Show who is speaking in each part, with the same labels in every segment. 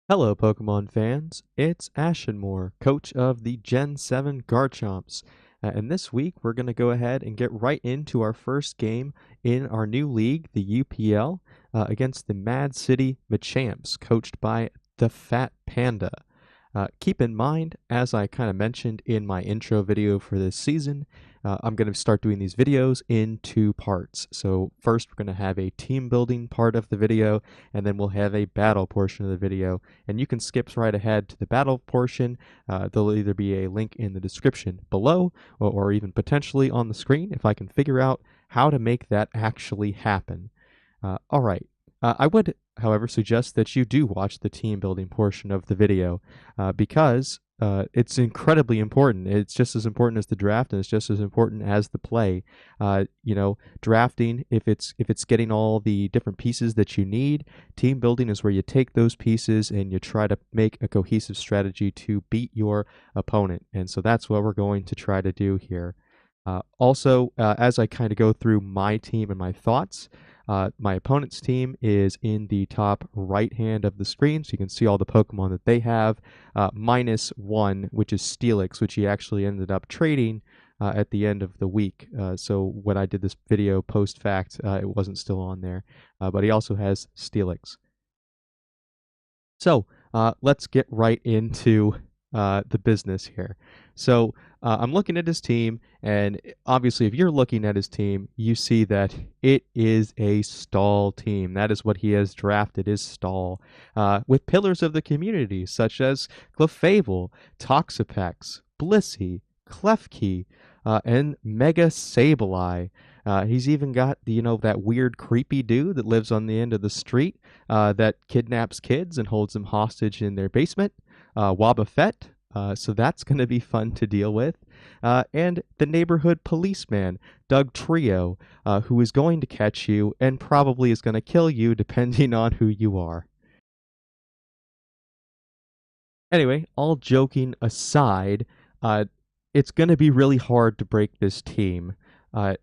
Speaker 1: Hello, Pokemon fans. It's Ashenmore, coach of the Gen 7 Garchomps. And this week, we're going to go ahead and get right into our first game in our new league, the UPL, against the Mad City Machamps, coached by tehfatpanda. Keep in mind, as I kind of mentioned in my intro video for this season, I'm going to start doing these videos in two parts. So first we're going to have a team building part of the video, and then we'll have a battle portion of the video. And you can skip right ahead to the battle portion. There'll either be a link in the description below, or even potentially on the screen if I can figure out how to make that actually happen. All right. I would, however, suggest that you do watch the team building portion of the video because it's incredibly important. It's just as important as the draft, and it's just as important as the play. Drafting, if it's getting all the different pieces that you need, team building is where you take those pieces and you try to make a cohesive strategy to beat your opponent. And so that's what we're going to try to do here. As I kind of go through my team and my thoughts, my opponent's team is in the top right hand of the screen, so you can see all the Pokemon that they have, -1, which is Steelix, which he actually ended up trading at the end of the week. So when I did this video post-fact, it wasn't still on there, but he also has Steelix. So let's get right into the business here. So I'm looking at his team, and obviously, if you're looking at his team, you see that it is a stall team. That is what he has drafted, is stall, with pillars of the community such as Clefable, Toxapex, Blissey, Klefki, and Mega Sableye. He's even got that weird creepy dude that lives on the end of the street that kidnaps kids and holds them hostage in their basement. Wobbuffet, so that's going to be fun to deal with. And the neighborhood policeman, Doug Trio, who is going to catch you and probably is going to kill you depending on who you are. Anyway, all joking aside, it's going to be really hard to break this team.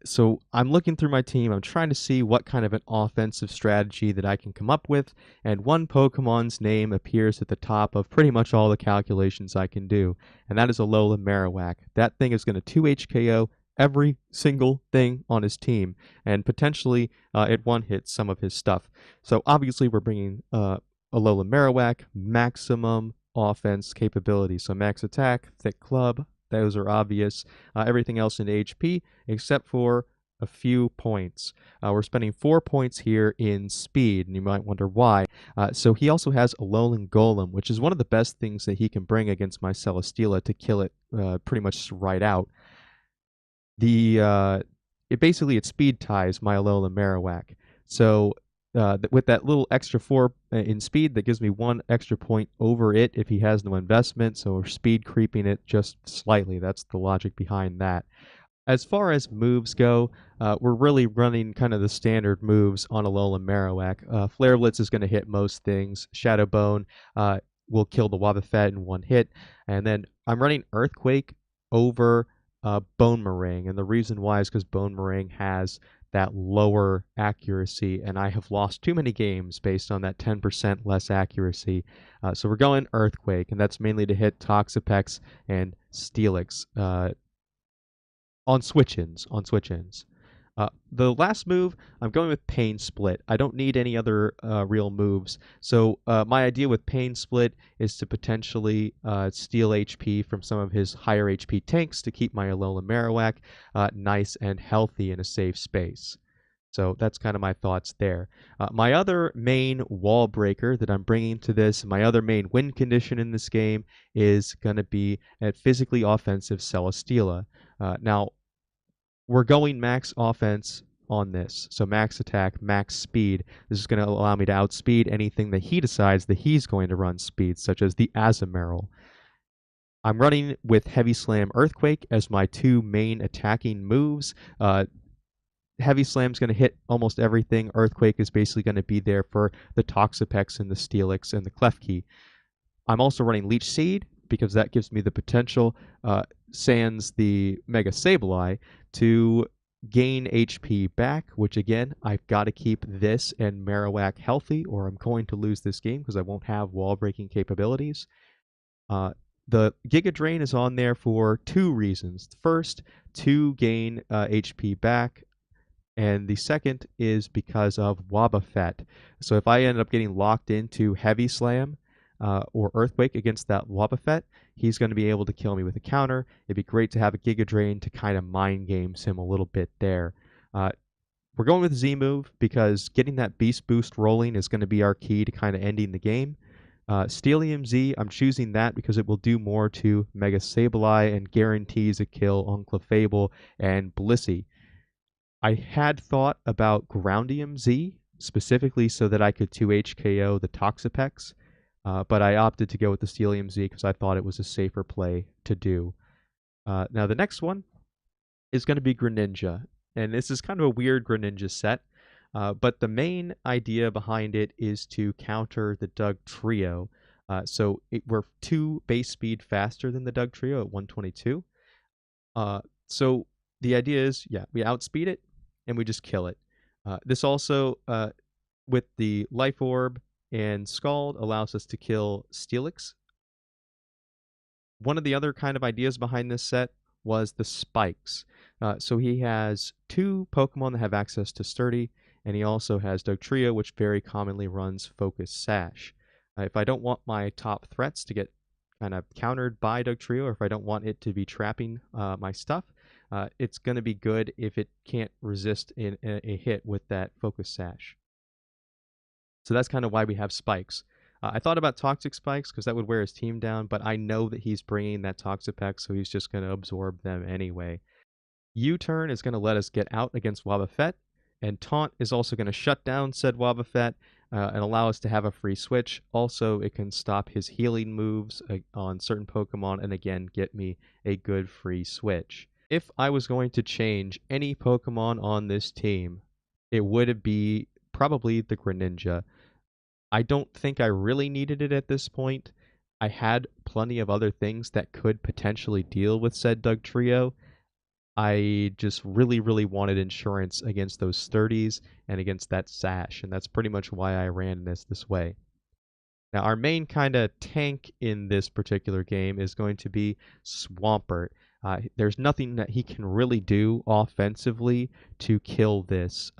Speaker 1: So I'm looking through my team. I'm trying to see what kind of an offensive strategy that I can come up with, and one Pokemon's name appears at the top of pretty much all the calculations I can do, and that is Alola Marowak. That thing is going to 2 HKO every single thing on his team, and potentially it one-hits some of his stuff. So obviously we're bringing Alola Marowak maximum offense capability. So max attack, thick club, those are obvious. Everything else in HP except for a few points. We're spending 4 points here in speed, and you might wonder why. So he also has Alolan Golem, which is one of the best things that he can bring against my Celesteela to kill it pretty much right out. It speed ties my Alola Marowak. So with that little extra 4 in speed, that gives me 1 extra point over it if he has no investment, so we're speed creeping it just slightly. That's the logic behind that. As far as moves go, we're really running kind of the standard moves on Alola Marowak. Flare Blitz is going to hit most things. Shadow Bone will kill the Wobbuffet in 1 hit. And then I'm running Earthquake over Bone and the reason why is because Bone has that lower accuracy, and I have lost too many games based on that 10% less accuracy. So we're going Earthquake, and that's mainly to hit Toxapex and Steelix on switch-ins. The last move, I'm going with Pain Split. I don't need any other real moves. So my idea with Pain Split is to potentially steal HP from some of his higher HP tanks to keep my Alola Marowak nice and healthy in a safe space. So that's kind of my thoughts there. My other main wall breaker that I'm bringing to this, my other main win condition in this game, is going to be a physically offensive Celesteela. Now, we're going max offense on this. So max attack, max speed. This is going to allow me to outspeed anything that he decides that he's going to run speed, such as the Azumarill. I'm running with Heavy Slam Earthquake as my 2 main attacking moves. Heavy Slam's going to hit almost everything. Earthquake is basically going to be there for the Toxapex and the Steelix and the Klefki. I'm also running Leech Seed because that gives me the potential, sans the Mega Sableye, to gain HP back, which again, I've got to keep this and Marowak healthy, or I'm going to lose this game because I won't have wall breaking capabilities. Uh, the Giga Drain is on there for two reasons. First, to gain HP back, and the second is because of Wobbuffet. So if I end up getting locked into Heavy Slam or Earthquake against that Wobbuffet, he's going to be able to kill me with a counter. It'd be great to have a Giga Drain to kind of mind games him a little bit there. Uh, we're going with Z move because getting that Beast Boost rolling is going to be our key to kind of ending the game. Steelium Z, I'm choosing that because it will do more to Mega Sableye and guarantees a kill on Clefable and Blissey. I had thought about Groundium Z, specifically so that I could 2H KO the Toxapex, but I opted to go with the Steelium Z because I thought it was a safer play to do. Now, the next one is going to be Greninja, and this is kind of a weird Greninja set, but the main idea behind it is to counter the Doug Trio. We're 2 base speed faster than the Doug Trio at 122. So the idea is, yeah, we outspeed it and we just kill it. This also, with the Life Orb and Scald, allows us to kill Steelix. One of the other kind of ideas behind this set was the spikes. So he has 2 Pokemon that have access to Sturdy, and he also has Dugtrio, which very commonly runs Focus Sash. If I don't want my top threats to get kind of countered by Dugtrio, or if I don't want it to be trapping my stuff, it's going to be good if it can't resist a hit with that Focus Sash. So that's kind of why we have spikes. I thought about Toxic Spikes because that would wear his team down, but I know that he's bringing that Toxapex, so he's just going to absorb them anyway. U-Turn is going to let us get out against Wobbuffet, and Taunt is also going to shut down said Wobbuffet and allow us to have a free switch. Also, it can stop his healing moves on certain Pokemon and again get me a good free switch. If I was going to change any Pokemon on this team, it would be probably the Greninja. I don't think I really needed it at this point. I had plenty of other things that could potentially deal with said Doug Trio. I just really, really wanted insurance against those sturdies and against that sash, and that's pretty much why I ran this way. Now, our main kind of tank in this particular game is going to be Swampert. There's nothing that he can really do offensively to kill this,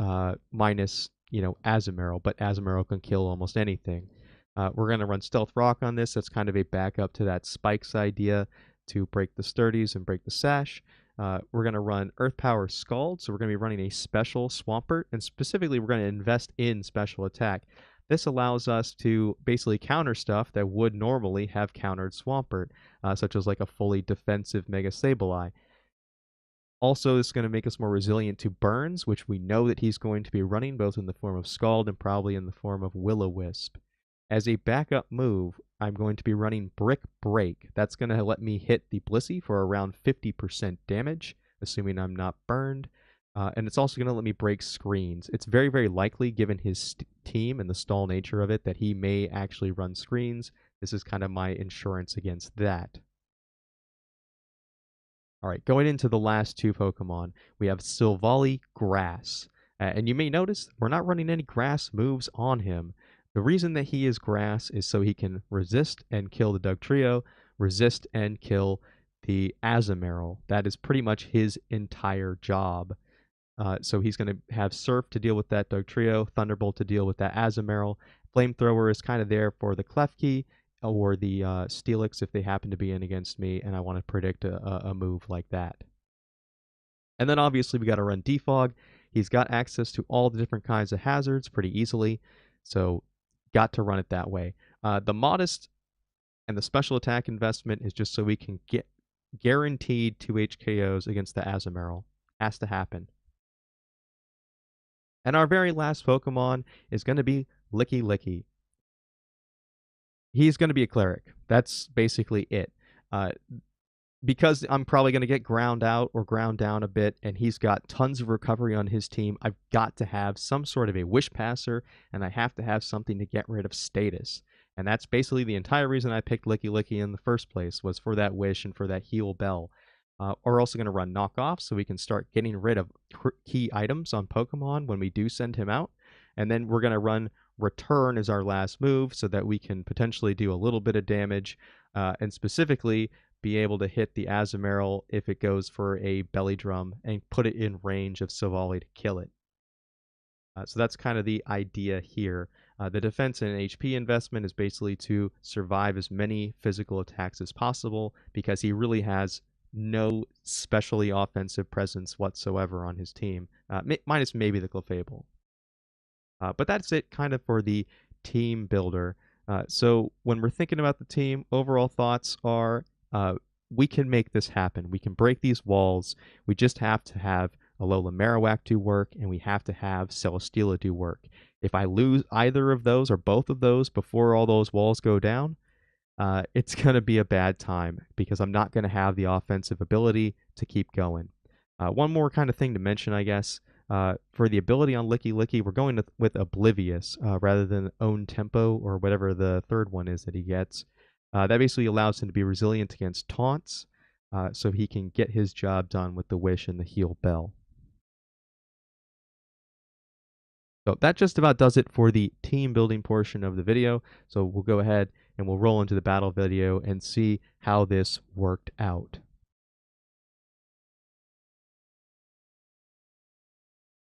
Speaker 1: minus, Azumarill, but Azumarill can kill almost anything. We're going to run Stealth Rock on this. That's kind of a backup to that Spikes idea to break the sturdies and break the sash. We're going to run Earth Power Scald, so we're going to be running a special Swampert, and specifically we're going to invest in special attack. This allows us to basically counter stuff that would normally have countered Swampert, such as like a fully defensive Mega Sableye. Also, this is going to make us more resilient to burns, which we know that he's going to be running both in the form of Scald and probably in the form of Will-O-Wisp. As a backup move, I'm going to be running Brick Break. That's going to let me hit the Blissey for around 50% damage, assuming I'm not burned. And it's also going to let me break screens. It's very, very likely, given his team and the stall nature of it, that he may actually run screens. This is kind of my insurance against that. All right, going into the last 2 Pokemon, we have Silvally Grass. And you may notice we're not running any grass moves on him. The reason that he is grass is so he can resist and kill the Doug Trio, resist and kill the Azumarill. That is pretty much his entire job. So he's going to have Surf to deal with that Doug Trio, Thunderbolt to deal with that Azumarill. Flamethrower is kind of there for the Klefki or the Steelix if they happen to be in against me and I want to predict a move like that. And then obviously we got to run Defog. He's got access to all the different kinds of hazards pretty easily, so got to run it that way. The Modest and the special attack investment is just so we can get guaranteed 2 HKOs against the Azumarill. Has to happen. And our very last Pokemon is going to be Licky Licky. He's going to be a cleric. That's basically it. Because I'm probably going to get ground out or ground down a bit, and he's got tons of recovery on his team, I've got to have some sort of a Wish Passer, and I have to have something to get rid of status. And that's basically the entire reason I picked Licky Licky in the first place, was for that Wish and for that Heal Bell. We're also going to run knockoff so we can start getting rid of key items on Pokemon when we do send him out. And then we're going to run return as our last move so that we can potentially do a little bit of damage and specifically be able to hit the Azumarill if it goes for a belly drum and put it in range of Savali to kill it. So that's kind of the idea here. The defense and HP investment is basically to survive as many physical attacks as possible because he really has no specially offensive presence whatsoever on his team, minus maybe the Clefable. But that's it kind of for the team builder. So when we're thinking about the team, overall thoughts are we can make this happen. We can break these walls. We just have to have Alola Marowak do work, and we have to have Celesteela do work. If I lose either of those or both of those before all those walls go down, it's going to be a bad time because I'm not going to have the offensive ability to keep going. One more kind of thing to mention, I guess, for the ability on Licky Licky, we're going with Oblivious rather than Own Tempo or whatever the third one is that he gets. That basically allows him to be resilient against taunts, so he can get his job done with the Wish and the Heal Bell. So that just about does it for the team building portion of the video. So we'll go ahead and we'll roll into the battle video and see how this worked out.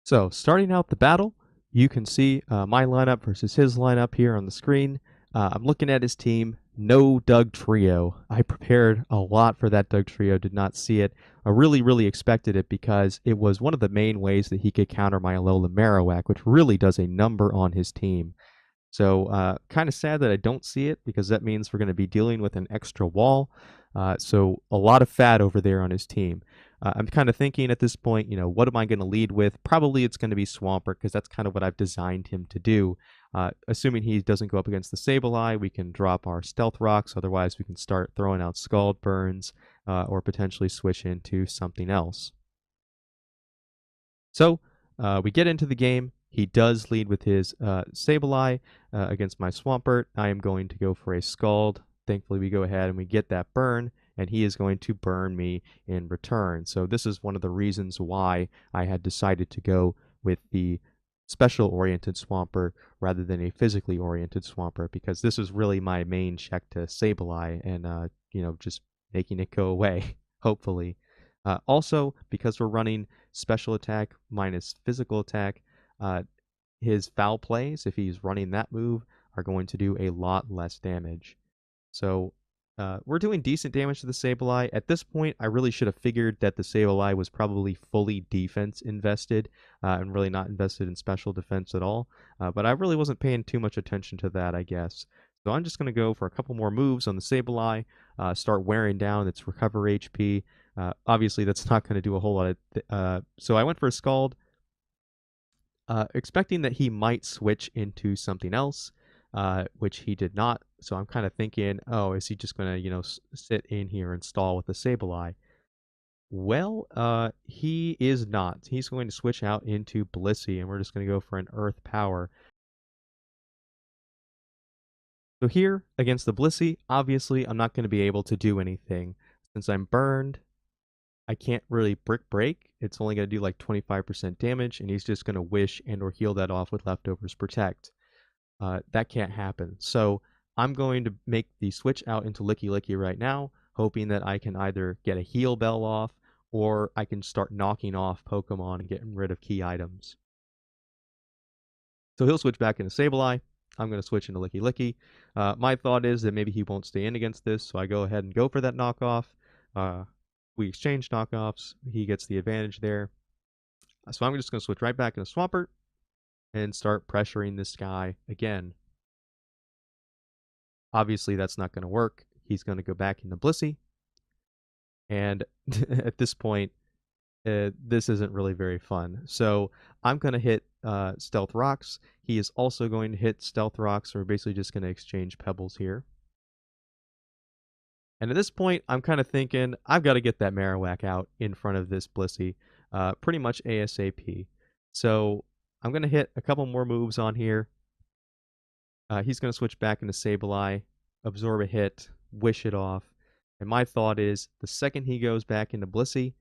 Speaker 1: So starting out the battle, you can see my lineup versus his lineup here on the screen. I'm looking at his team. No Dugtrio. I prepared a lot for that Dugtrio, did not see it. I really expected it because it was one of the main ways that he could counter my Alola Marowak, which really does a number on his team. So kind of sad that I don't see it because that means we're going to be dealing with an extra wall. So a lot of fat over there on his team. I'm kind of thinking at this point, what am I going to lead with? Probably it's going to be Swampert because that's kind of what I've designed him to do. Assuming he doesn't go up against the Sableye, we can drop our Stealth Rocks. Otherwise, we can start throwing out Scald Burns or potentially switch into something else. So we get into the game. He does lead with his Sableye against my Swampert. I am going to go for a Scald. Thankfully, we go ahead and we get that burn, and he is going to burn me in return. So this is one of the reasons why I had decided to go with the special-oriented Swampert rather than a physically-oriented Swampert, because this is really my main check to Sableye and, just making it go away, hopefully. Also, because we're running special attack minus physical attack, his foul plays, if he's running that move, are going to do a lot less damage. So we're doing decent damage to the Sableye. At this point, I really should have figured that the Sableye was probably fully defense invested and really not invested in special defense at all. But I really wasn't paying too much attention to that, I guess. So I'm just going to go for a couple more moves on the Sableye, start wearing down its recover HP. Obviously, that's not going to do a whole lot of... so I went for a Scald, expecting that he might switch into something else, which he did not. So I'm kind of thinking, oh, is he just going to, sit in here and stall with the Sableye? Well, he is not. He's going to switch out into Blissey, and we're just going to go for an Earth Power. So here, against the Blissey, obviously I'm not going to be able to do anything. Since I'm burned, I can't really Brick Break. It's only going to do like 25% damage, and he's just going to Wish and or heal that off with Leftovers Protect. That can't happen. So I'm going to make the switch out into Licky Licky right now, hoping that I can either get a Heal Bell off, or I can start knocking off Pokemon and getting rid of key items. So he'll switch back into Sableye. I'm going to switch into Licky Licky. My thought is that maybe he won't stay in against this, so I go ahead and go for that knockoff. We exchange knockoffs. He gets the advantage there. So I'm just going to switch right back into Swampert and start pressuring this guy again. Obviously, that's not going to work. He's going to go back into Blissey. And at this point, this isn't really very fun. So I'm going to hit Stealth Rocks. He is also going to hit Stealth Rocks. So we're basically just going to exchange Pebbles here. And at this point, I'm kind of thinking, I've got to get that Marowak out in front of this Blissey pretty much ASAP. So I'm going to hit a couple more moves on here. He's going to switch back into Sableye, absorb a hit, Wish it off. And my thought is the second he goes back into Blissey,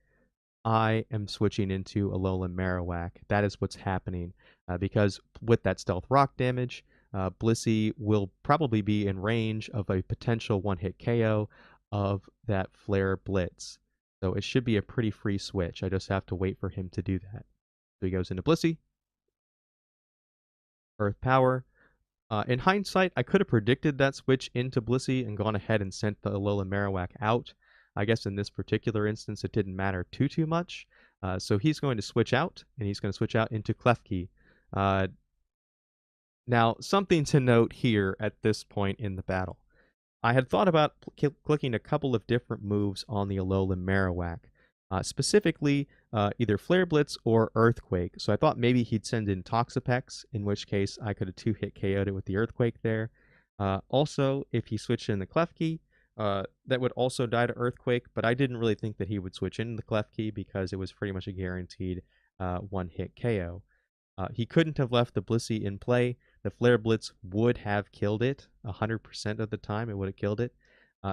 Speaker 1: I am switching into Alolan Marowak. That is what's happening. Because with that Stealth Rock damage, Blissey will probably be in range of a potential one-hit KO of that Flare Blitz. So it should be a pretty free switch. I just have to wait for him to do that. So he goes into Blissey, Earth Power. In hindsight, I could have predicted that switch into Blissey and gone ahead and sent the Alolan Marowak out. I guess in this particular instance, it didn't matter too much. So he's going to switch out, and he's going to switch out into Klefki. Uh, Now, something to note here at this point in the battle. I had thought about clicking a couple of different moves on the Alolan Marowak, specifically either Flare Blitz or Earthquake. So I thought maybe he'd send in Toxapex, in which case I could have two-hit KO'd it with the Earthquake there. Also, if he switched in the Klefki, that would also die to Earthquake, but I didn't really think that he would switch in the Klefki because it was pretty much a guaranteed one-hit KO. He couldn't have left the Blissey in play. The Flare Blitz would have killed it 100% of the time. It would have killed it.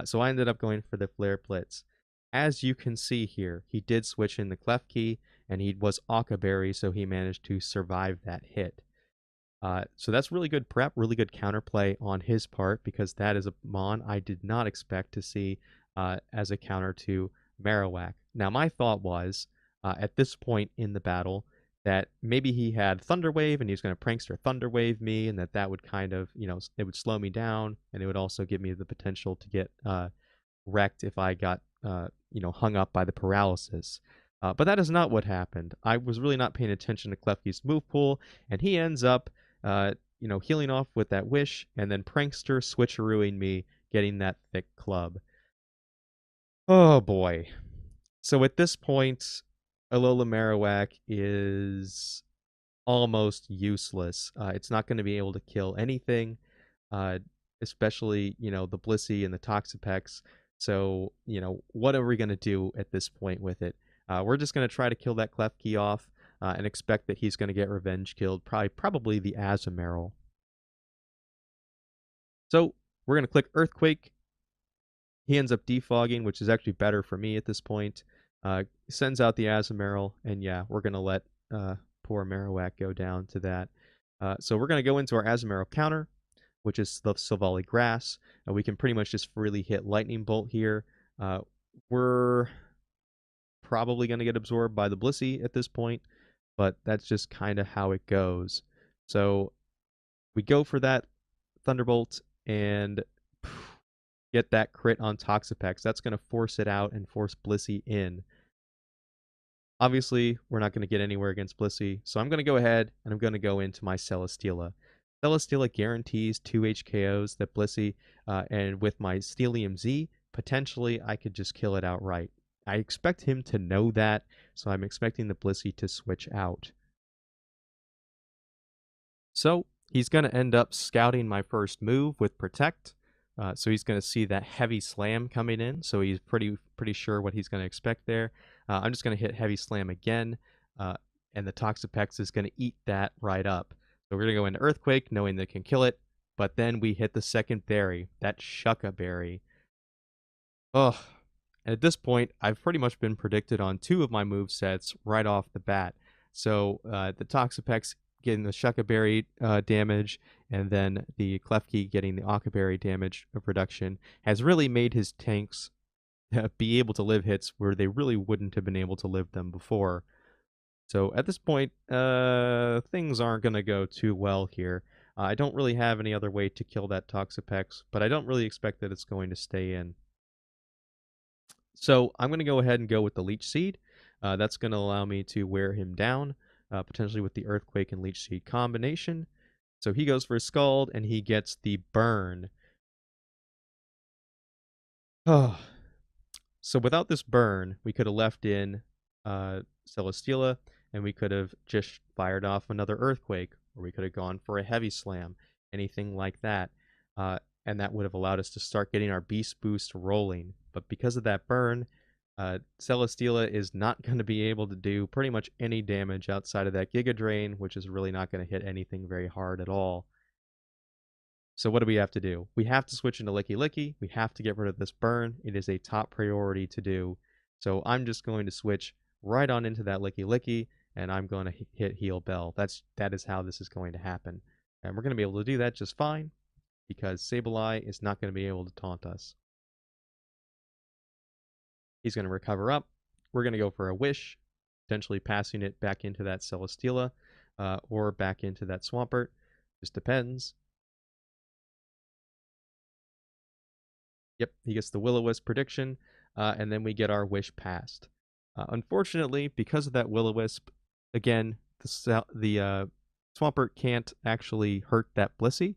Speaker 1: So I ended up going for the Flare Blitz. As you can see here, he did switch in the Klefki, and he was Occaberry, so he managed to survive that hit. So that's really good prep, really good counterplay on his part, because that is a Mon I did not expect to see as a counter to Marowak. Now, my thought was, at this point in the battle, that maybe he had Thunder Wave and he was going to Prankster Thunder Wave me, and that would kind of, it would slow me down, and it would also give me the potential to get wrecked if I got, hung up by the paralysis. But that is not what happened. I was really not paying attention to Klefki's move pool, and he ends up, healing off with that Wish, and then Prankster switcherooing me, getting that thick club. Oh boy. So at this point, Alola Marowak is almost useless. It's not going to be able to kill anything, uh, especially, the Blissey and the Toxapex. So, what are we going to do at this point with it? We're just going to try to kill that Klefki off and expect that he's going to get revenge killed, probably the Azumarill. So, we're going to click Earthquake. He ends up defogging, which is actually better for me at this point. Sends out the Azumarill, and yeah, we're going to let poor Marowak go down to that. So we're going to go into our Azumarill counter, which is the Silvally Grass. We can pretty much just freely hit Lightning Bolt here. We're probably going to get absorbed by the Blissey at this point, but that's just kind of how it goes. So we go for that Thunderbolt and get that crit on Toxapex. That's going to force it out and force Blissey in. Obviously, we're not going to get anywhere against Blissey, so I'm going to go ahead and I'm going to go into my Celesteela. Celesteela guarantees 2 HKOs that Blissey, and with my Steelium Z, potentially I could just kill it outright. I expect him to know that, so I'm expecting the Blissey to switch out. So he's going to end up scouting my first move with Protect. So he's going to see that Heavy Slam coming in, so he's pretty sure what he's going to expect there. I'm just going to hit Heavy Slam again, and the Toxapex is going to eat that right up. So we're going to go into Earthquake, knowing that it can kill it, but then we hit the second berry, that Shucka Berry. Ugh. And at this point, I've pretty much been predicted on 2 of my move sets right off the bat. So the Toxapex getting the Shucka Berry damage, and then the Klefki getting the Occaberry damage of reduction has really made his tanks be able to live hits where they really wouldn't have been able to live them before. So at this point, things aren't going to go too well here. I don't really have any other way to kill that Toxapex, but I don't really expect that it's going to stay in. So I'm going to go ahead and go with the Leech Seed. That's going to allow me to wear him down, potentially with the Earthquake and Leech Seed combination. So he goes for a Scald, and he gets the Burn. Oh. So without this Burn, we could have left in Celesteela, and we could have just fired off another Earthquake, or we could have gone for a Heavy Slam, anything like that. And that would have allowed us to start getting our Beast Boost rolling. But because of that Burn, Celesteela is not going to be able to do pretty much any damage outside of that Giga Drain, which is really not going to hit anything very hard at all. So what do we have to do? We have to switch into Licky Licky. We have to get rid of this burn. It is a top priority to do. So I'm just going to switch right on into that Licky Licky, and I'm going to hit Heal Bell. That is how this is going to happen. And we're going to be able to do that just fine, because Sableye is not going to be able to taunt us. He's going to recover up. We're going to go for a Wish, potentially passing it back into that Celesteela, or back into that Swampert. Just depends. Yep, he gets the Will-O-Wisp prediction, and then we get our Wish passed. Unfortunately, because of that Will-O-Wisp, again, the Swampert can't actually hurt that Blissey.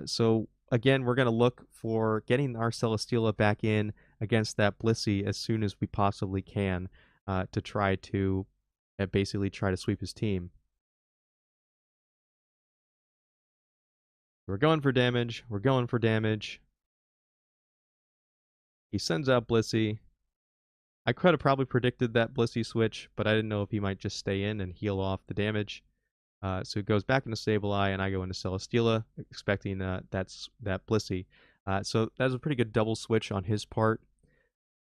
Speaker 1: So again, we're going to look for getting our Celesteela back in against that Blissey as soon as we possibly can, to try to basically try to sweep his team. We're going for damage. We're going for damage. He sends out Blissey. I could have probably predicted that Blissey switch, but I didn't know if he might just stay in and heal off the damage. So it goes back into Sableye, and I go into Celesteela, expecting that Blissey. So that was a pretty good double switch on his part.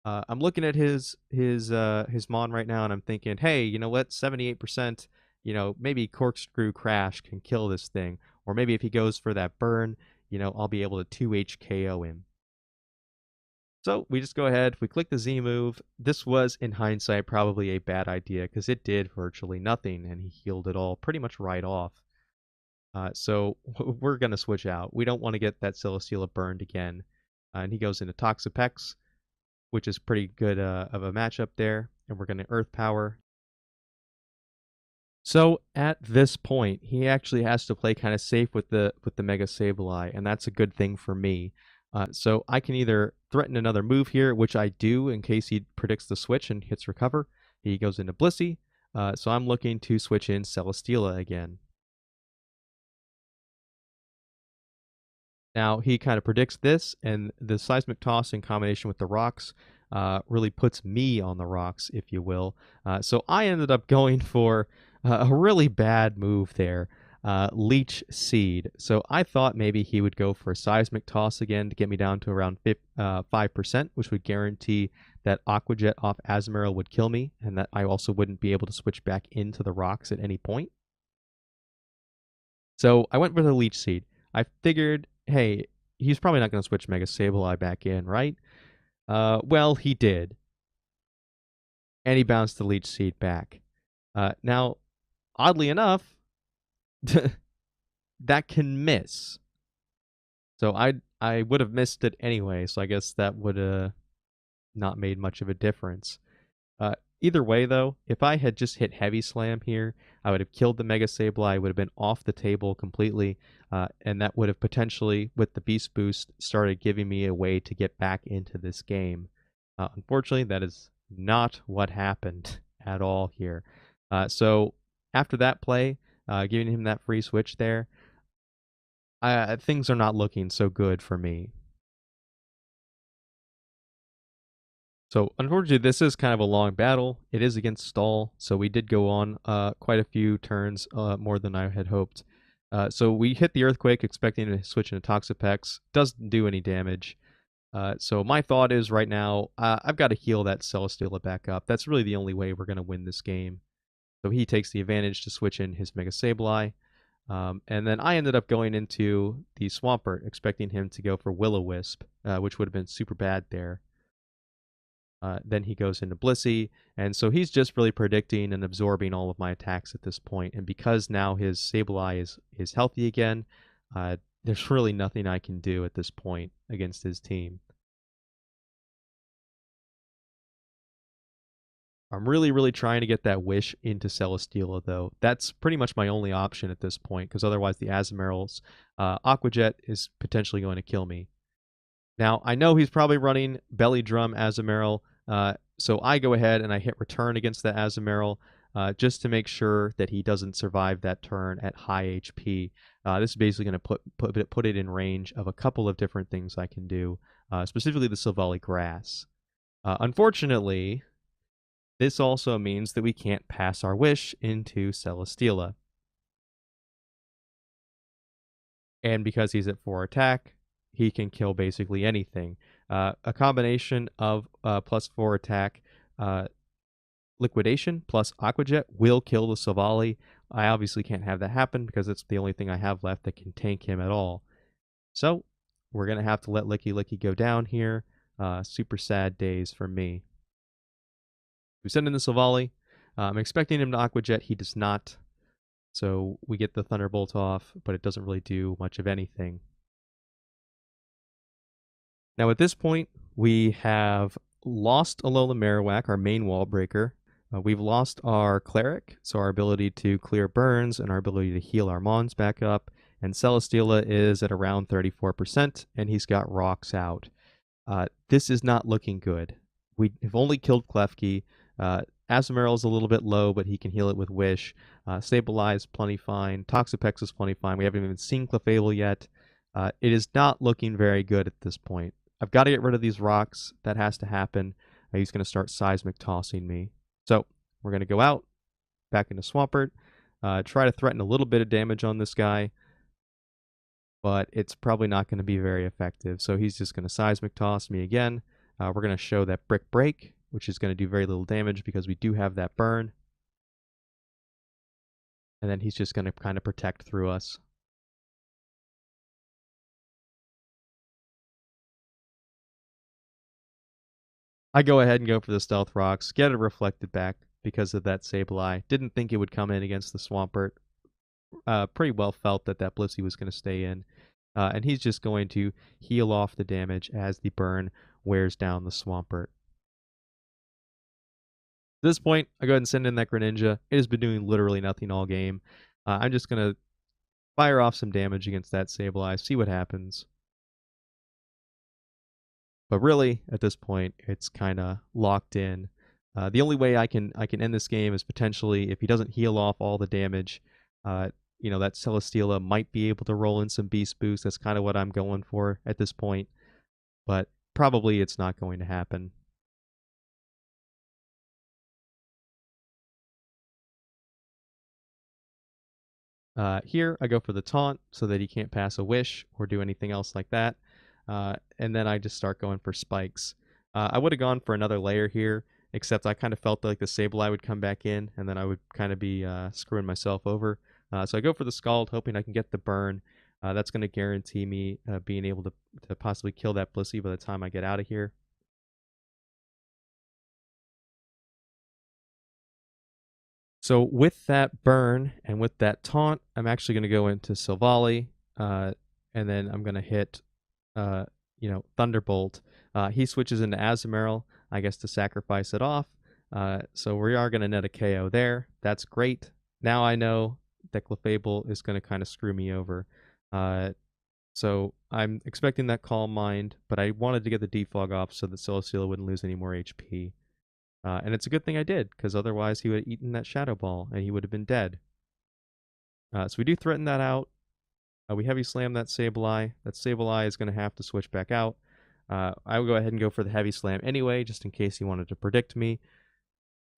Speaker 1: I'm looking at his Mon right now, and I'm thinking, hey, you know what? 78%. Maybe Corkscrew Crash can kill this thing, or maybe if he goes for that burn, I'll be able to 2H KO him. So we just go ahead, we click the Z move. This was, in hindsight, probably a bad idea because it did virtually nothing and he healed it all pretty much right off. So we're going to switch out. We don't want to get that Celesteela burned again. And he goes into Toxapex, which is pretty good of a matchup there. And we're going to Earth Power. So at this point, he actually has to play kind of safe with the Mega Sableye, and that's a good thing for me. So I can either threaten another move here, which I do in case he predicts the switch and hits recover. He goes into Blissey, so I'm looking to switch in Celesteela again. Now he kind of predicts this, and the Seismic Toss in combination with the rocks really puts me on the rocks, if you will. So I ended up going for a really bad move there, Leech Seed. So I thought maybe he would go for a Seismic Toss again to get me down to around 5%, which would guarantee that Aqua Jet off Azumarill would kill me, and that I also wouldn't be able to switch back into the rocks at any point. So I went with a Leech Seed. I figured, hey, he's probably not going to switch Mega Sableye back in, right? Well, he did. And he bounced the Leech Seed back. Now, oddly enough, that can miss. So I would have missed it anyway, so I guess that would have not made much of a difference. Either way, though, if I had just hit Heavy Slam here, I would have killed the Mega Sableye, would have been off the table completely, and that would have potentially, with the Beast Boost, started giving me a way to get back into this game. Unfortunately, that is not what happened at all here. So after that play, giving him that free switch there, things are not looking so good for me. So unfortunately, this is kind of a long battle. It is against Stall, so we did go on quite a few turns more than I had hoped. So we hit the Earthquake, expecting to switch into Toxapex. Doesn't do any damage. So my thought is right now, I've got to heal that Celesteela back up. That's really the only way we're going to win this game. So he takes the advantage to switch in his Mega Sableye. And then I ended up going into the Swampert, expecting him to go for Will-O-Wisp, which would have been super bad there. Then he goes into Blissey, and so he's just really predicting and absorbing all of my attacks at this point. And because now his Sableye is healthy again, there's really nothing I can do at this point against his team. I'm really, really trying to get that Wish into Celesteela, though. That's pretty much my only option at this point, because otherwise the Azumarill's Aqua Jet is potentially going to kill me. Now, I know he's probably running Belly Drum Azumarill, so I go ahead and I hit return against the Azumarill just to make sure that he doesn't survive that turn at high HP. This is basically going to put it in range of a couple of different things I can do, specifically the Silvally Grass. Unfortunately, this also means that we can't pass our Wish into Celesteela. And because he's at 4 attack, he can kill basically anything. A combination of +4 attack, uh, liquidation plus Aqua Jet will kill the Savali. I obviously can't have that happen because it's the only thing I have left that can tank him at all. So we're going to have to let Licky Licky go down here. Super sad days for me. We send in the Savali. I'm expecting him to Aqua Jet. He does not. So we get the Thunderbolt off, but it doesn't really do much of anything. Now at this point, we have lost Alola Marowak, our main wall breaker. We've lost our Cleric, so our ability to clear burns and our ability to heal our Mons back up. And Celesteela is at around 34%, and he's got Rocks out. This is not looking good. We have only killed Klefki. Azumarill is a little bit low, but he can heal it with Wish. Stabilize, plenty fine. Toxapex is plenty fine. We haven't even seen Clefable yet. It is not looking very good at this point. I've got to get rid of these rocks. That has to happen. He's going to start seismic tossing me. So we're going to go out, back into Swampert, try to threaten a little bit of damage on this guy, but it's probably not going to be very effective. So he's just going to seismic toss me again. We're going to show that Brick Break, which is going to do very little damage because we do have that burn. And then he's just going to kind of protect through us. I go ahead and go for the Stealth Rocks, get it reflected back because of that Sableye. Didn't think it would come in against the Swampert. Pretty well felt that Blissey was going to stay in. And he's just going to heal off the damage as the burn wears down the Swampert. At this point, I go ahead and send in that Greninja. It has been doing literally nothing all game. I'm just going to fire off some damage against that Sableye, see what happens. But really, at this point, it's kind of locked in. The only way I can end this game is potentially if he doesn't heal off all the damage. That Celesteela might be able to roll in some Beast Boost. That's kind of what I'm going for at this point. But probably it's not going to happen. Here, I go for the taunt so that he can't pass a wish or do anything else like that. And then I just start going for spikes. I would have gone for another layer here, except I kind of felt like the Sableye would come back in, and then I would kind of be screwing myself over. So I go for the Scald, hoping I can get the burn. That's going to guarantee me being able to possibly kill that Blissey by the time I get out of here. So with that burn and with that taunt, I'm actually going to go into Silvally, and then I'm going to hit, Thunderbolt. He switches into Azumarill, I guess, to sacrifice it off. So we are going to net a KO there. That's great. Now I know that Clefable is going to kind of screw me over. So I'm expecting that Calm Mind, but I wanted to get the Defog off so that Celesteela wouldn't lose any more HP. And it's a good thing I did, because otherwise he would have eaten that Shadow Ball, and he would have been dead. So we do threaten that out. We Heavy Slam that Sableye. That Sableye is going to have to switch back out. I will go ahead and go for the Heavy Slam anyway, just in case he wanted to predict me.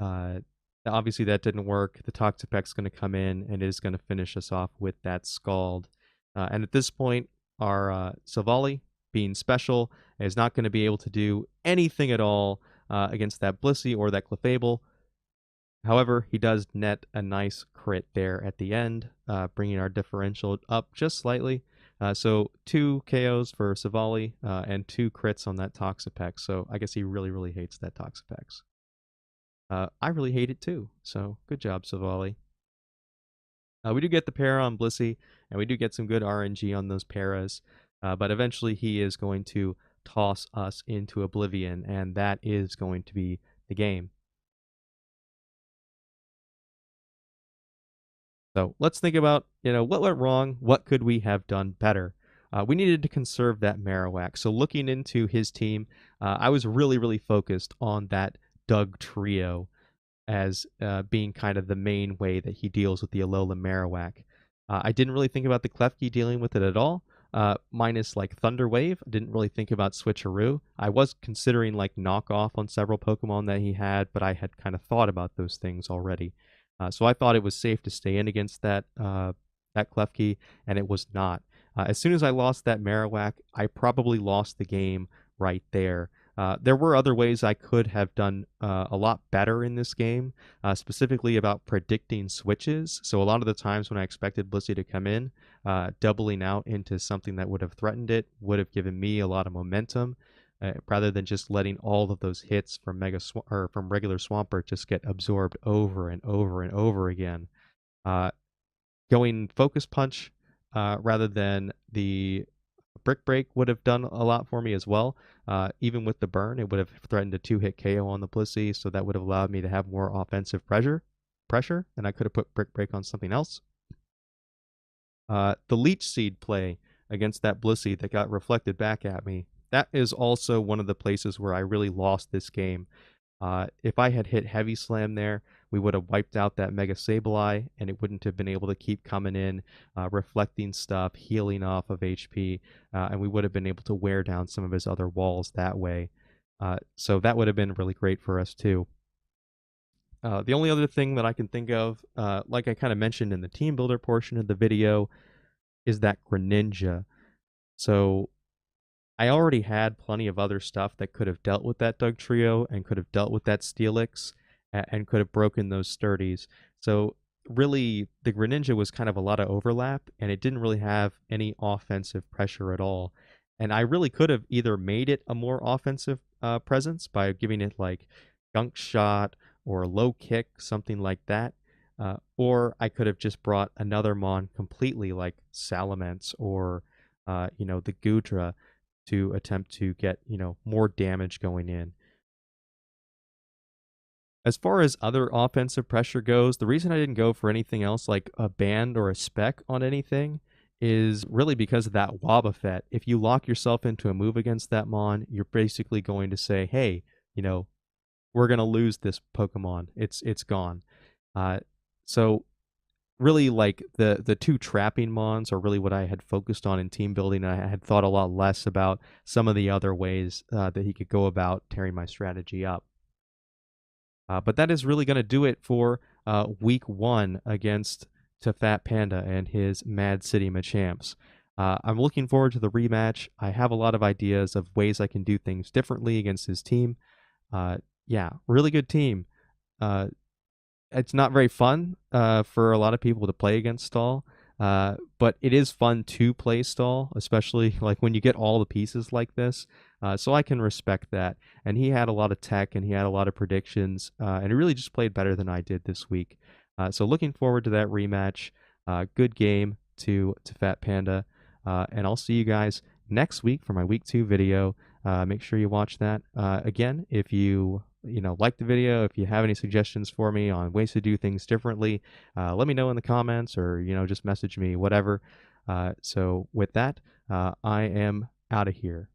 Speaker 1: Obviously that didn't work. The Toxapec's going to come in, and it is going to finish us off with that Scald. And at this point, our Silvally, being special, is not going to be able to do anything at all against that Blissey or that Clefable. However, he does net a nice crit there at the end, bringing our differential up just slightly. So 2 KOs for Silvally and 2 crits on that Toxapex. So I guess he really, really hates that Toxapex. I really hate it too. So good job, Silvally. We do get the para on Blissey, and we do get some good RNG on those paras. But eventually he is going to toss us into oblivion, and that is going to be the game. So let's think about, what went wrong? What could we have done better? We needed to conserve that Marowak. So looking into his team, I was really, really focused on that Doug trio as being kind of the main way that he deals with the Alola Marowak. I didn't really think about the Klefki dealing with it at all. Minus like Thunder Wave. I didn't really think about Switcheroo. I was considering like knockoff on several Pokemon that he had, but I had kind of thought about those things already. So I thought it was safe to stay in against that Klefki, and it was not. As soon as I lost that Marowak, I probably lost the game right there. There were other ways I could have done a lot better in this game, specifically about predicting switches. So a lot of the times when I expected Blissey to come in, doubling out into something that would have threatened it would have given me a lot of momentum, rather than just letting all of those hits from or from regular Swampert just get absorbed over and over and over again. Uh, Going Focus Punch rather than the Brick Break would have done a lot for me as well. Even with the burn, it would have threatened a 2-hit KO on the Blissey, so that would have allowed me to have more offensive pressure, and I could have put Brick Break on something else. The Leech Seed play against that Blissey that got reflected back at me, that is also one of the places where I really lost this game. If I had hit Heavy Slam there, we would have wiped out that Mega Sableye, and it wouldn't have been able to keep coming in, reflecting stuff, healing off of HP, and we would have been able to wear down some of his other walls that way. So that would have been really great for us too. The only other thing that I can think of, like I kind of mentioned in the team builder portion of the video, is that Greninja. So I already had plenty of other stuff that could have dealt with that Dugtrio and could have dealt with that Steelix and could have broken those Sturdies. So really, the Greninja was kind of a lot of overlap, and it didn't really have any offensive pressure at all. And I really could have either made it a more offensive presence by giving it like Gunk Shot or Low Kick, something like that. Or I could have just brought another Mon completely like Salamence or, the Gudra to attempt to get, more damage going in. As far as other offensive pressure goes, the reason I didn't go for anything else like a band or a spec on anything is really because of that Wobbuffet. If you lock yourself into a move against that Mon, you're basically going to say, hey, we're going to lose this Pokemon. It's gone. So really, like the two trapping mons are really what I had focused on in team building. I had thought a lot less about some of the other ways that he could go about tearing my strategy up. But that is really going to do it for week 1 against tehfatpanda and his Mad City Machamps. I'm looking forward to the rematch. I have a lot of ideas of ways I can do things differently against his team. Yeah, really good team. It's not very fun for a lot of people to play against Stall, but it is fun to play Stall, especially like when you get all the pieces like this. So I can respect that. And he had a lot of tech and he had a lot of predictions, and he really just played better than I did this week. So looking forward to that rematch. Good game to Fat Panda, and I'll see you guys next week for my week 2 video. Make sure you watch that. Again, if you like the video, if you have any suggestions for me on ways to do things differently, let me know in the comments or just message me, whatever. So with that, I am out of here.